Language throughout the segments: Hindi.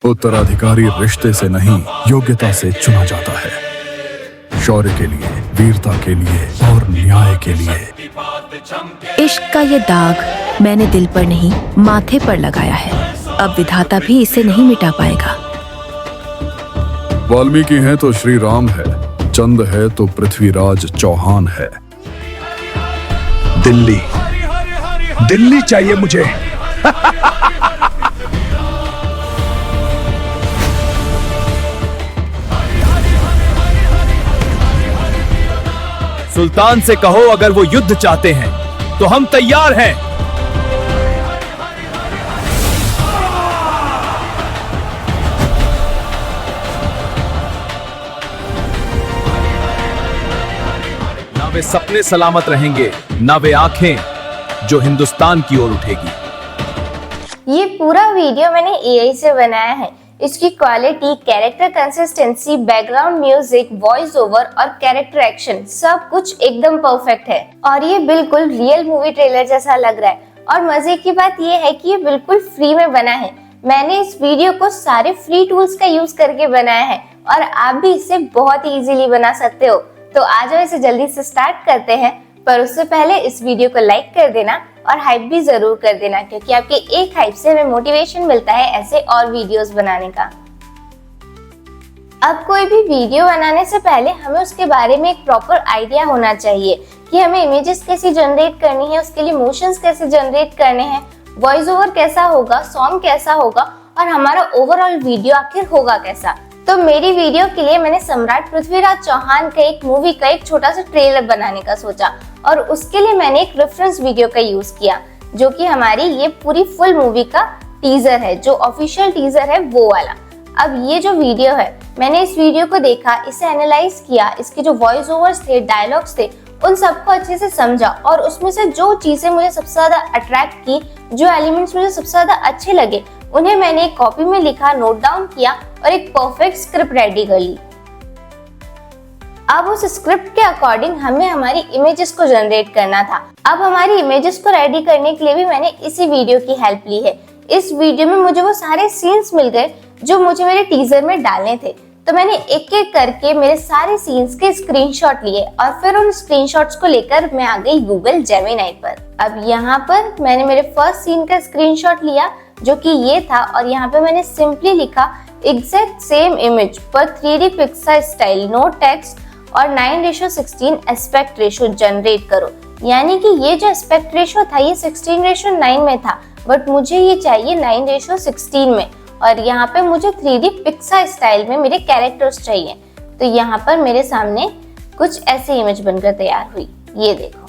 उत्तराधिकारी रिश्ते से नहीं, योग्यता से चुना जाता है। शौर्य के लिए, वीरता के लिए और न्याय के लिए। इश्क का ये दाग मैंने दिल पर नहीं, माथे पर लगाया है। अब विधाता भी इसे नहीं मिटा पाएगा। वाल्मीकि हैं तो श्री राम है, चंद है तो पृथ्वीराज चौहान है। दिल्ली, दिल्ली चाहिए मुझे। सुल्तान से कहो अगर वो युद्ध चाहते हैं तो हम तैयार हैं। ना वे सपने सलामत रहेंगे, ना वे आंखें जो हिंदुस्तान की ओर उठेगी। ये पूरा वीडियो मैंने एआई से बनाया है। इसकी quality, character consistency, background music, voice over और कैरेक्टर एक्शन सब कुछ एकदम परफेक्ट है और ये बिल्कुल रियल मूवी ट्रेलर जैसा लग रहा है। और मजे की बात ये है कि ये बिल्कुल फ्री में बना है। मैंने इस वीडियो को सारे फ्री टूल्स का यूज करके बनाया है और आप भी इसे बहुत ही इजीली बना सकते हो। तो आ जाओ इसे जल्दी से स्टार्ट करते हैं, पर उससे पहले इस वीडियो को लाइक कर देना और हाइप भी जरूर कर देना, क्योंकि आपके एक हाइप से हमें मोटिवेशन मिलता है ऐसे और वीडियोस बनाने का। अब कोई भी वीडियो बनाने से पहले हमें उसके बारे में एक प्रॉपर आइडिया होना चाहिए कि हमें इमेजेस कैसे जनरेट करनी है, उसके लिए मोशंस कैसे जनरेट करने हैं, वॉइस ओवर कैसा होगा, सॉन्ग कैसा होगा और हमारा ओवरऑल वीडियो आखिर होगा कैसा। तो मेरी वीडियो के लिए मैंने सम्राट पृथ्वीराज चौहान का एक मूवी का एक छोटा सा ट्रेलर बनाने का सोचा और उसके लिए मैंने एक रेफरेंस वीडियो का यूज किया, जो कि हमारी ये पूरी फुल मूवी का टीजर है, जो ऑफिशियल टीजर है वो वाला। अब ये जो वीडियो है, मैंने इस वीडियो को देखा, इसे एनालाइज किया, इसके जो वॉइस ओवर्स थे, डायलॉग्स थे, उन सबको अच्छे से समझा और उसमें से जो चीजें मुझे सबसे ज्यादा अट्रैक्ट की, जो एलिमेंट्स मुझे सबसे ज्यादा अच्छे लगे, उन्हें मैंने एक कॉपी में लिखा, नोट डाउन किया और एक परफेक्ट स्क्रिप्ट रेडी कर ली। अब उस स्क्रिप्ट के अकॉर्डिंग हमें हमारी इमेजेस को जनरेट करना था। अब हमारी इमेजेस को रेडी करने के लिए भी मैंने इसी वीडियो की हेल्प ली है। इस वीडियो में मुझे वो सारे सीन्स मिल गए जो मुझे मेरे टीजर में डालने थे, तो मैंने एक एक करके मेरे सारे सीन्स के स्क्रीनशॉट लिए और फिर उन स्क्रीनशॉट्स को लेकर मैं आ गई गूगल जेमिनी पर। अब यहाँ पर मैंने मेरे फर्स्ट सीन का स्क्रीनशॉट लिया जो कि ये था और यहाँ पे मैंने सिंपली लिखा एग्जैक्ट सेम इमेज पर 3D pixel style, no text और 9:16 एस्पेक्ट रेशो जनरेट करो। यानी कि ये जो एस्पेक्ट रेशो था ये 16:9 में था, बट मुझे ये चाहिए 9:16 में और यहाँ पे मुझे 3D पिक्सल स्टाइल में मेरे कैरेक्टर्स चाहिए। तो यहाँ पर मेरे सामने कुछ ऐसी इमेज बनकर तैयार हुई, ये देखो।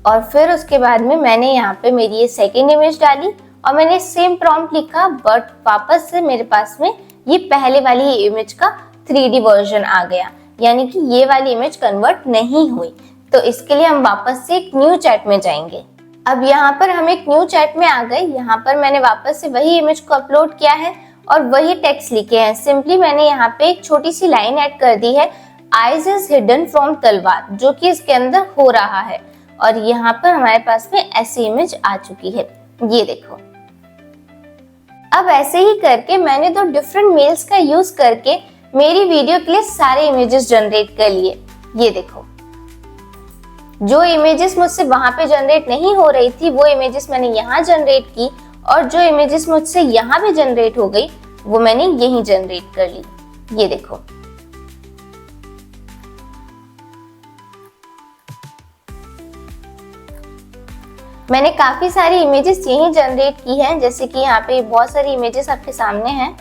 और फिर उसके बाद में मैंने यहाँ पे मेरी ये सेकेंड इमेज डाली और मैंने सेम प्रॉम्प्ट लिखा, बट वापस से मेरे पास में ये पहले वाली ही इमेज का 3D वर्जन आ गया, यानी कि ये वाली इमेज कन्वर्ट नहीं हुई। तो इसके लिए हम वापस से एक न्यू चैट में जाएंगे। अब यहाँ पर हम एक न्यू चैट में आ गए। यहाँ पर मैंने वापस से वही इमेज को अपलोड किया है और वही टेक्स्ट लिखे हैं। सिंपली मैंने यहाँ पे एक छोटी सी लाइन ऐड कर दी है, आइज इज हिडन फ्रॉम तलवार, जो कि इसके अंदर हो रहा है। और यहाँ पर हमारे पास में ऐसी इमेज आ चुकी है, ये देखो। अब ऐसे ही करके मैंने दो डिफरेंट मेल्स का यूज करके मेरी वीडियो के लिए सारे इमेजेस जनरेट कर लिए, ये देखो। जो इमेजेस मुझसे वहां पे जनरेट नहीं हो रही थी वो इमेजेस मैंने यहाँ जनरेट की और जो इमेजेस मुझसे यहाँ पे जनरेट हो गई वो मैंने यहीं जनरेट कर ली, ये देखो। मैंने काफी सारी इमेजेस यहीं जनरेट की हैं, जैसे कि यहाँ पे बहुत सारी इमेजेस आपके सामने हैं।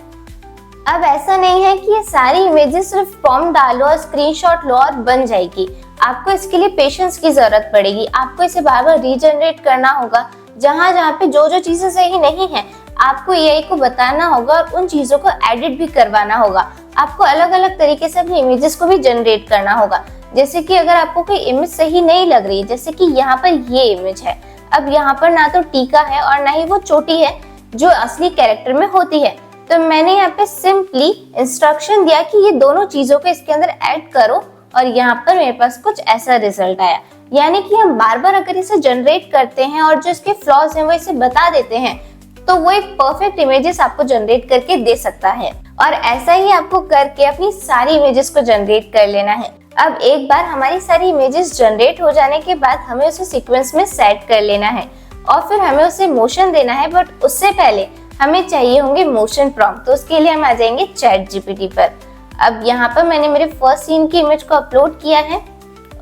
अब ऐसा नहीं है कि ये सारी इमेजेस सिर्फ प्रॉम्प्ट डालो और स्क्रीनशॉट लो और बन जाएगी। आपको इसके लिए पेशेंस की जरूरत पड़ेगी। आपको इसे बार बार रीजनरेट करना होगा। जहाँ जहाँ पे जो जो चीजें सही नहीं है आपको एआई को बताना होगा और उन चीजों को एडिट भी करवाना होगा। आपको अलग अलग तरीके से अपनी इमेजेस को भी जनरेट करना होगा। जैसे कि अगर आपको कोई इमेज सही नहीं लग रही, जैसे कि यहाँ पर ये इमेज है, अब यहाँ पर ना तो टीका है और ना ही वो चोटी है जो असली कैरेक्टर में होती है, तो मैंने यहाँ पे सिंपली इंस्ट्रक्शन दिया कि ये दोनों चीजों को इसके अंदर ऐड करो और यहाँ पर मेरे पास कुछ ऐसा रिजल्ट आया। यानी कि हम बार बार अगर इसे जनरेट करते हैं और जो इसके फ्लॉज हैं वो इसे बता देते हैं, तो वो एक परफेक्ट इमेजेस आपको जनरेट करके दे सकता है। और ऐसा ही आपको करके अपनी सारी इमेजेस को जनरेट कर लेना है। अब एक बार हमारी सारी इमेजेस जनरेट हो जाने के बाद हमें उसे सीक्वेंस में सेट कर लेना है और फिर हमें उसे मोशन देना है। बट उससे पहले हमें चाहिए होंगे मोशन प्रॉम्प्ट, तो उसके लिए हम आ जाएंगे ChatGPT पर। अब यहाँ पर मैंने मेरे फर्स्ट सीन की इमेज को अपलोड किया है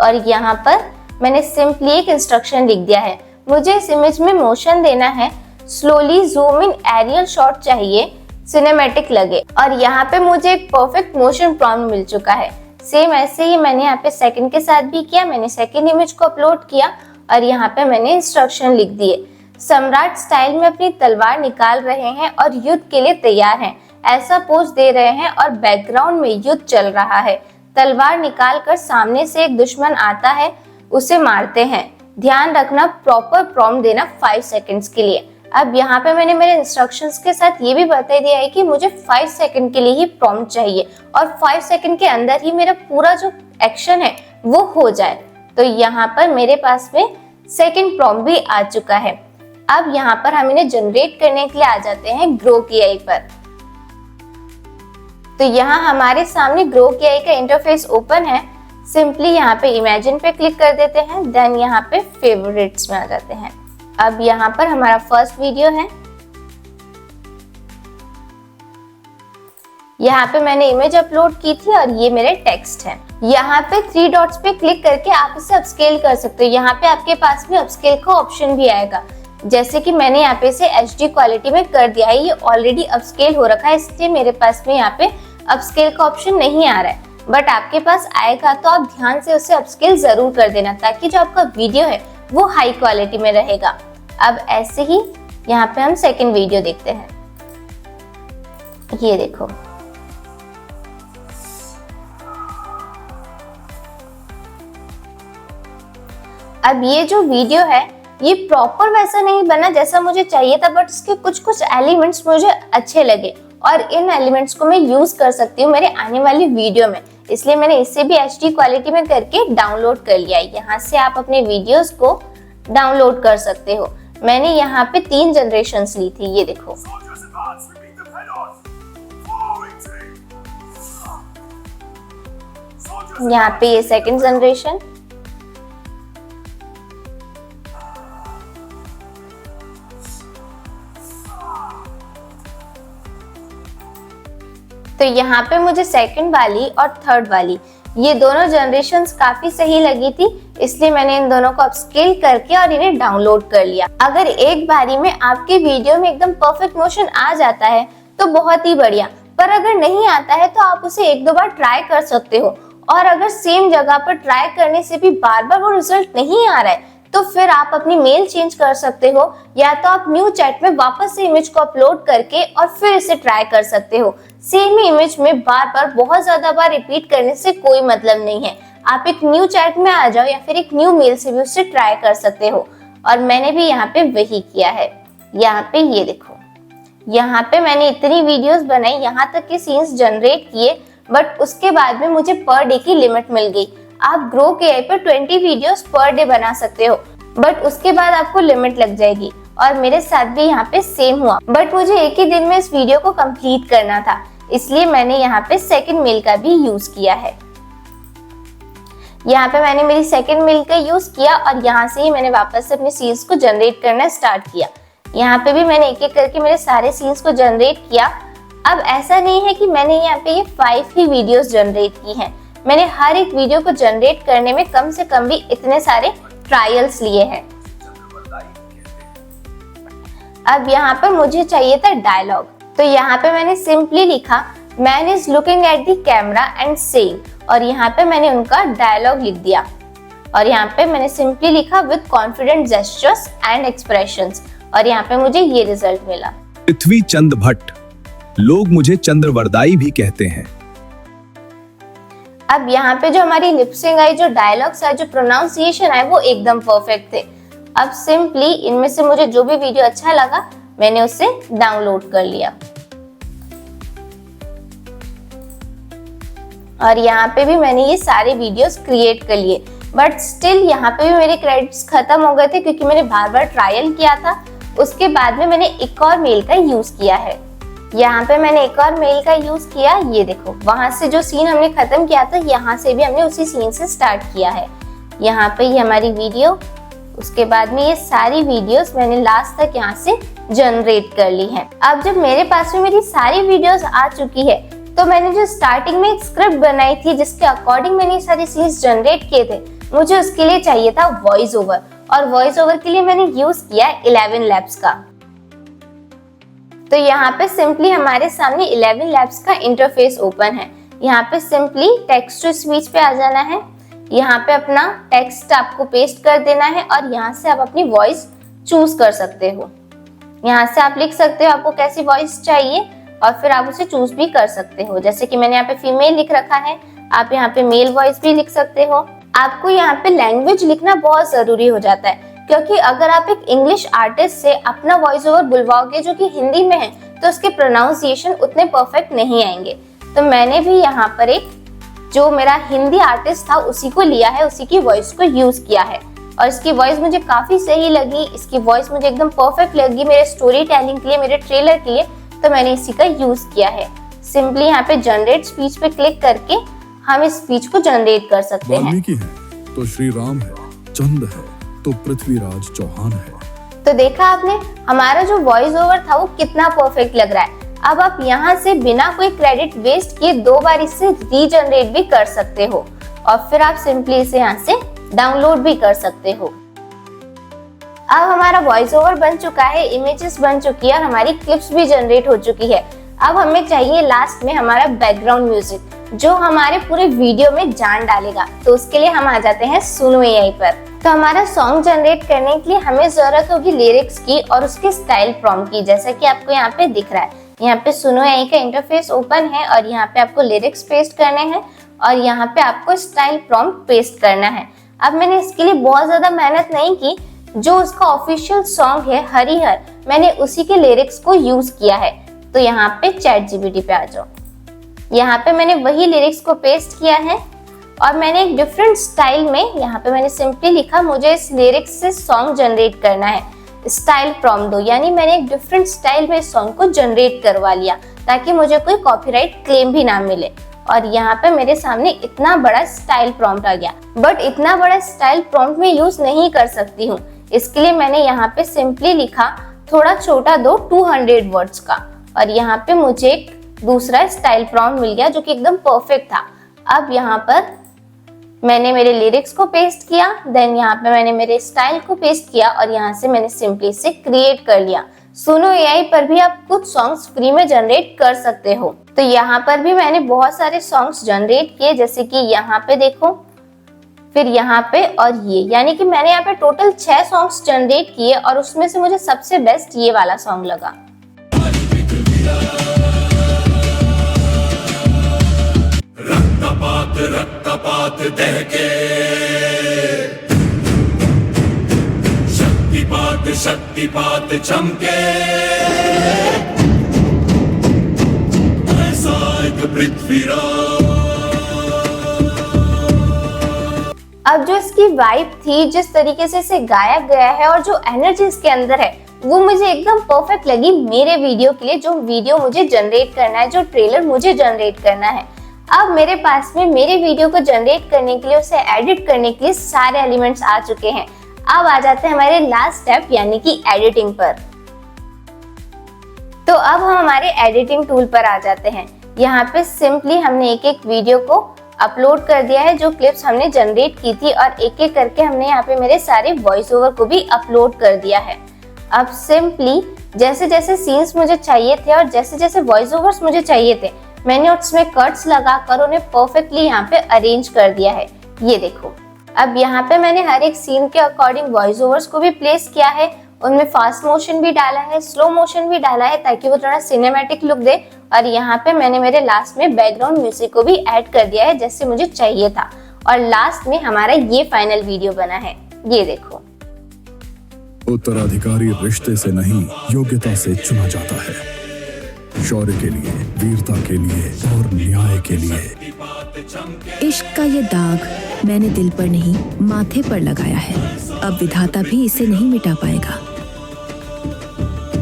और यहाँ पर मैंने सिंपली एक इंस्ट्रक्शन लिख दिया है। मुझे इस इमेज में मोशन देना है, slowly zoom in aerial shot चाहिए, सिनेमैटिक लगे। और यहाँ पे मुझे एक परफेक्ट मोशन प्रॉम्प्ट मिल चुका है। सेम ऐसे ही मैंने यहाँ पे सेकंड के साथ भी किया। मैंने सेकंड इमेज को अपलोड किया और यहाँ पे मैंने इंस्ट्रक्शन लिख दिए। सम्राट स्टाइल में अपनी तलवार निकाल रहे हैं और युद्ध के लिए तैयार हैं। ऐसा पोज दे रहे हैं और बैकग्राउंड में युद्ध चल रहा है। तलवार निकाल कर सामने से एक दुश्मन आता है, उसे मारते हैं। ध्यान रखना, प्रॉपर प्रॉम्प्ट देना 5 सेकंड्स के लिए। अब यहाँ पे मैंने मेरे इंस्ट्रक्शंस के साथ ये भी बता दिया है कि मुझे 5 सेकंड के लिए ही प्रॉम्प्ट चाहिए और 5 सेकंड के अंदर ही मेरा पूरा जो एक्शन है वो हो जाए। तो यहाँ पर मेरे पास में सेकंड प्रॉम्प्ट भी आ चुका है। अब यहाँ पर हम इन्हें जनरेट करने के लिए आ जाते हैं Grok AI पर। तो यहाँ हमारे सामने Grok AI का इंटरफेस ओपन है। सिंपली यहाँ पे इमेजिन पे क्लिक कर देते हैं, देन यहाँ पे फेवरेट्स में आ जाते हैं। अब यहाँ पर हमारा फर्स्ट वीडियो है। यहाँ पे मैंने इमेज अपलोड की थी और ये मेरे टेक्स्ट है। यहाँ पे 3 डॉट्स पे क्लिक करके आप इसे अपस्केल कर सकते हो। यहाँ पे आपके पास में अपस्केल का ऑप्शन भी आएगा। जैसे कि मैंने यहाँ पे इसे HD क्वालिटी में कर दिया है, ये ऑलरेडी अपस्केल हो रखा है, इसलिए मेरे पास में यहाँ पे अपस्केल का ऑप्शन नहीं आ रहा है। बट आपके पास आएगा तो आप ध्यान से उसे अपस्केल जरूर कर देना, ताकि जो आपका वीडियो है वो हाई क्वालिटी में रहेगा। अब ऐसे ही यहाँ पे हम सेकंड वीडियो देखते हैं। ये देखो, अब ये जो वीडियो है ये प्रॉपर वैसा नहीं बना जैसा मुझे चाहिए था, बट इसके कुछ एलिमेंट्स मुझे अच्छे लगे और इन एलिमेंट्स को मैं यूज कर सकती हूँ मेरे आने वाली वीडियो में। इसलिए मैंने इसे भी HD क्वालिटी में करके डाउनलोड कर लिया। यहाँ से आप अपने वीडियोस को डाउनलोड कर सकते हो। मैंने यहाँ पे 3 जनरेशंस ली थी, ये देखो। यहाँ पे ये सेकंड जनरेशन, तो यहाँ पे मुझे सेकंड वाली और थर्ड वाली ये दोनों जनरेशंस काफी सही लगी थी, इसलिए मैंने इन दोनों को अपस्केल करके और इन्हें डाउनलोड कर लिया। अगर एक बारी में आपके वीडियो में एकदम परफेक्ट मोशन आ जाता है तो बहुत ही बढ़िया, पर अगर नहीं आता है तो आप उसे 1-2 बार ट्राई कर सकते हो। और अगर सेम जगह पर ट्राई करने से भी बार बार वो रिजल्ट नहीं आ रहा है तो फिर आप अपनी मेल चेंज कर सकते हो, या तो आप न्यू चैट में वापस से इमेज को अपलोड करके और फिर इसे ट्राई कर सकते हो। सेम ही इमेज में बार बार बहुत ज्यादा बार रिपीट करने से कोई मतलब नहीं है। आप एक न्यू चैट में आ जाओ या फिर एक न्यू मेल से भी उसे ट्राई कर सकते हो। और मैंने भी यहाँ पे वही किया है। यहाँ पे ये देखो, यहाँ पे मैंने इतनी वीडियोस बनाई, यहाँ तक के सीन्स जनरेट किए, बट उसके बाद में मुझे पर डे की लिमिट मिल गई। आप Grok AI पर 20 वीडियोस पर डे बना सकते हो, बट उसके बाद आपको लिमिट लग जाएगी। और मेरे साथ भी यहाँ पे सेम हुआ, बट मुझे एक ही दिन में इस वीडियो को कंप्लीट करना था, इसलिए मैंने यहाँ पे सेकंड मेल का भी यूज किया है। यहाँ पे मैंने मेरी सेकंड मेल का यूज किया और यहाँ से ही मैंने वापस से अपने सीन्स को जनरेट करना स्टार्ट किया। यहाँ पे भी मैंने एक एक करके मेरे सारे सीन्स को जनरेट किया। अब ऐसा नहीं है कि मैंने यहाँ पे ये 5 ही वीडियोस जनरेट की हैं। मैंने हर एक वीडियो को जनरेट करने में कम से कम भी इतने सारे ट्रायल्स लिए हैं। अब यहाँ पर मुझे चाहिए था डायलॉग, तो यहाँ पे मैंने सिंपली लिखा man is looking at the camera and saying, और यहाँ पे मैंने उनका डायलॉग लिख दिया। और यहाँ पे मैंने सिंपली लिखा with confident gestures and expressions, और यहाँ पे मुझे ये रिजल्ट मिला। पृथ्वी चंद भट्ट, लोग मुझे चंद्रवरदाई भी कहते हैं। अब यहाँ पे जो हमारी लिपसिंग आई, जो डायलॉग्स है, जो प्रोनाउंसिएशन है, वो एकदम परफेक्ट थे। अब सिंपली इनमें से मुझे जो भी वीडियो अच्छा लगा मैंने उसे डाउनलोड कर लिया। और यहाँ पे भी मैंने ये सारे वीडियोस क्रिएट कर लिए, बट स्टिल यहाँ पे भी मेरे क्रेडिट्स खत्म हो गए थे क्योंकि मैंने बार बार ट्रायल किया था, उसके बाद में मैंने एक और मेल का यूज किया है। यहाँ पे मैंने एक और मेल का यूज किया, ये देखो वहां से जो सीन हमने खत्म किया था यहाँ से भी हमने उसी सीन से स्टार्ट किया है। यहाँ पे ये हमारी वीडियो, उसके बाद में ये सारी वीडियोस मैंने लास्ट तक यहाँ से जनरेट कर ली है। अब जब मेरे पास में मेरी सारी वीडियोस आ चुकी है तो मैंने जो स्टार्टिंग में एक स्क्रिप्ट बनाई थी जिसके अकॉर्डिंग मैंने ये सारे सीन्स जनरेट किए थे, मुझे उसके लिए चाहिए था वॉइस ओवर, और वॉइस ओवर के लिए मैंने यूज किया 11 लैब्स का। तो यहाँ पे सिंपली हमारे सामने 11 लैब्स का इंटरफेस ओपन है। यहाँ पे सिंपली टेक्स्ट टू स्पीच पे आ जाना है, यहाँ पे अपना टेक्स्ट आपको पेस्ट कर देना है और यहाँ से आप अपनी वॉइस चूज कर सकते हो। यहाँ से आप लिख सकते हो आपको कैसी वॉइस चाहिए और फिर आप उसे चूज भी कर सकते हो। जैसे कि मैंने यहाँ पे फीमेल लिख रखा है, आप यहाँ पे मेल वॉइस भी लिख सकते हो। आपको यहाँ पे लैंग्वेज लिखना बहुत जरूरी हो जाता है, क्योंकि अगर आप एक इंग्लिश आर्टिस्ट से अपना वॉइस ओवर बुलवाओगे जो कि हिंदी में है तो उसके प्रोनाउंसिएशन उतने परफेक्ट नहीं आएंगे। तो मैंने भी यहाँ पर एक जो मेरा हिंदी आर्टिस्ट था उसी को लिया है, उसी की वॉइस को यूज किया है और इसकी वॉइस मुझे काफी सही लगी। इसकी वॉइस मुझे एकदम परफेक्ट लगी मेरे स्टोरी टेलिंग के लिए, मेरे ट्रेलर के लिए, तो मैंने इसी का यूज किया है। सिंपली यहाँ पे जनरेट स्पीच पे क्लिक करके हम इस स्पीच को जनरेट कर सकते हैं। वाल्मीकि है तो श्री राम है, चंद है तो पृथ्वीराज चौहान है। तो देखा आपने हमारा जो वॉइस ओवर था वो कितना परफेक्ट लग रहा है। अब आप यहाँ से बिना कोई क्रेडिट वेस्ट किए 2 बार इसे रीजनरेट भी कर सकते हो और फिर आप सिंपली इसे यहाँ से डाउनलोड भी कर सकते हो। अब हमारा वॉइस ओवर बन चुका है, इमेजेस बन चुकी है और हमारी क्लिप्स भी जनरेट हो चुकी है। अब हमें चाहिए लास्ट में हमारा बैकग्राउंड म्यूजिक जो हमारे पूरे वीडियो में जान डालेगा। तो उसके लिए हम आ जाते हैं सुनो एआई पर। तो हमारा सॉन्ग जनरेट करने के लिए हमें जरूरत होगी लिरिक्स की और उसके स्टाइल प्रॉम्प्ट की, जैसा कि आपको यहाँ पे दिख रहा है। यहाँ पे सुनो एआई का इंटरफेस ओपन है और यहाँ पे आपको लिरिक्स पेस्ट करने हैं और यहाँ पे आपको स्टाइल प्रॉम्प्ट पेस्ट करना है। अब मैंने इसके लिए बहुत ज्यादा मेहनत नहीं की, जो उसका ऑफिशियल सॉन्ग है हरिहर, मैंने उसी के लिरिक्स को यूज किया है। तो यहाँ पे ChatGPT पे आ जाओ, यहाँ पे मैंने वही लिरिक्स को पेस्ट किया है और मैंने एक डिफरेंट स्टाइल में यहाँ पे मैंने सिंपली लिखा मुझे इस लिरिक्स से सॉन्ग जनरेट करना है, स्टाइल प्रॉम्प्ट दो। यानी मैंने एक डिफरेंट स्टाइल में सॉन्ग को जनरेट करवा लिया ताकि मुझे कोई कॉपीराइट क्लेम भी ना मिले। और यहाँ पे मेरे सामने इतना बड़ा स्टाइल प्रॉम्प्ट आ गया, बट इतना बड़ा स्टाइल प्रॉम्प्ट में यूज नहीं कर सकती हूँ। इसके लिए मैंने यहाँ पे सिंपली लिखा थोड़ा छोटा दो 200 वर्ड्स का और यहाँ पे मुझे एक दूसरा स्टाइल प्रॉम्प्ट मिल गया जो कि एकदम परफेक्ट था। अब यहाँ पर मैंने मेरे लिरिक्स को पेस्ट किया, देन यहाँ पे मैंने मेरे स्टाइल को पेस्ट किया और यहाँ से मैंने सिंपली इसे क्रिएट कर लिया। सुनो एआई पर भी आप कुछ सॉन्ग्स फ्री में जनरेट कर सकते हो। तो यहाँ पर भी मैंने बहुत सारे सॉन्ग्स जनरेट किए, जैसे कि यहाँ पे देखो, फिर यहाँ पे और ये, यानी कि मैंने यहाँ पे टोटल 6 सॉन्ग्स जनरेट किए और उसमें से मुझे सबसे बेस्ट ये वाला सॉन्ग लगा। रक्तपात दहके, शक्तिपात चमके, ऐसा एक पृथ्वीराज। अब जो इसकी वाइब थी, जिस तरीके से इसे गाया गया है और जो एनर्जी इसके अंदर है, वो मुझे एकदम परफेक्ट लगी मेरे वीडियो के लिए, जो वीडियो मुझे जनरेट करना है, जो ट्रेलर मुझे जनरेट करना है। अब मेरे पास में मेरे वीडियो को जनरेट करने के लिए, उसे एडिट करने के लिए सारे एलिमेंट्स आ चुके हैं। अब आ जाते हैं हमारे लास्ट स्टेप यानी कि एडिटिंग पर। तो अब हम हमारे एडिटिंग टूल पर आ जाते हैं। यहाँ पे सिंपली हमने एक एक वीडियो को अपलोड कर दिया है, जो क्लिप्स हमने जनरेट की थी, और एक एक करके हमने यहाँ पे मेरे सारे वॉइस ओवर को भी अपलोड कर दिया है। अब सिंपली जैसे जैसे सीन्स मुझे चाहिए थे और जैसे जैसे वॉइस ओवर्स मुझे चाहिए थे, मैंने उसमें कट्स लगाकर उन्हें परफेक्टली यहाँ पे अरेंज कर दिया है। ये देखो, अब यहाँ पे मैंने हर एक सीन के अकॉर्डिंग वॉइस ओवर्स को भी प्लेस किया है, उनमें फास्ट मोशन भी डाला है, स्लो मोशन भी डाला है ताकि वो थोड़ा सिनेमैटिक लुक दे, और यहाँ पे मैंने मेरे लास्ट में बैकग्राउंड म्यूजिक को भी ऐड कर दिया है जैसे मुझे चाहिए था, और लास्ट में हमारा ये फाइनल वीडियो बना है। ये देखो, उत्तराधिकारी रिश्ते से नहीं योग्यता से चुना जाता है। शौर्य के लिए, वीरता के लिए और न्याय के लिए। इश्क का ये दाग मैंने दिल पर नहीं माथे पर लगाया है, अब विधाता भी इसे नहीं मिटा पाएगा।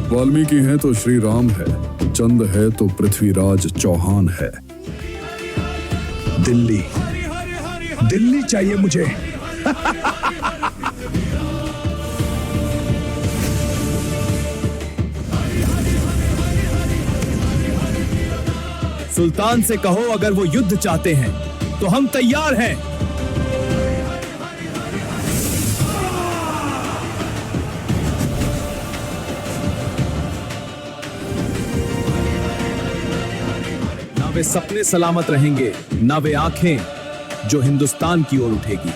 वाल्मीकि हैं तो श्री राम है, चंद है तो पृथ्वीराज चौहान है। दिल्ली, दिल्ली चाहिए मुझे। सुल्तान से कहो अगर वो युद्ध चाहते हैं तो हम तैयार हैं। ना वे सपने सलामत रहेंगे, ना वे आंखें जो हिंदुस्तान की ओर उठेगी।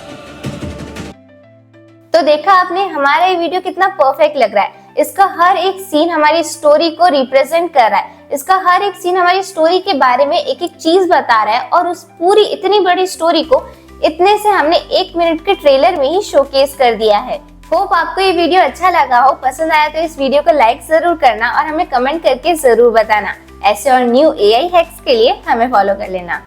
तो देखा आपने, हमारा ये वीडियो कितना परफेक्ट लग रहा है। इसका हर एक सीन हमारी स्टोरी को रिप्रेजेंट कर रहा है। इसका हर एक सीन हमारी स्टोरी के बारे में एक एक चीज बता रहा है और उस पूरी इतनी बड़ी स्टोरी को इतने से हमने 1 मिनट के ट्रेलर में ही शोकेस कर दिया है। होप आपको ये वीडियो अच्छा लगा हो। पसंद आया तो इस वीडियो को लाइक जरूर करना और हमें कमेंट करके जरूर बताना। ऐसे और न्यू AI हैक्स के लिए हमें फॉलो कर लेना।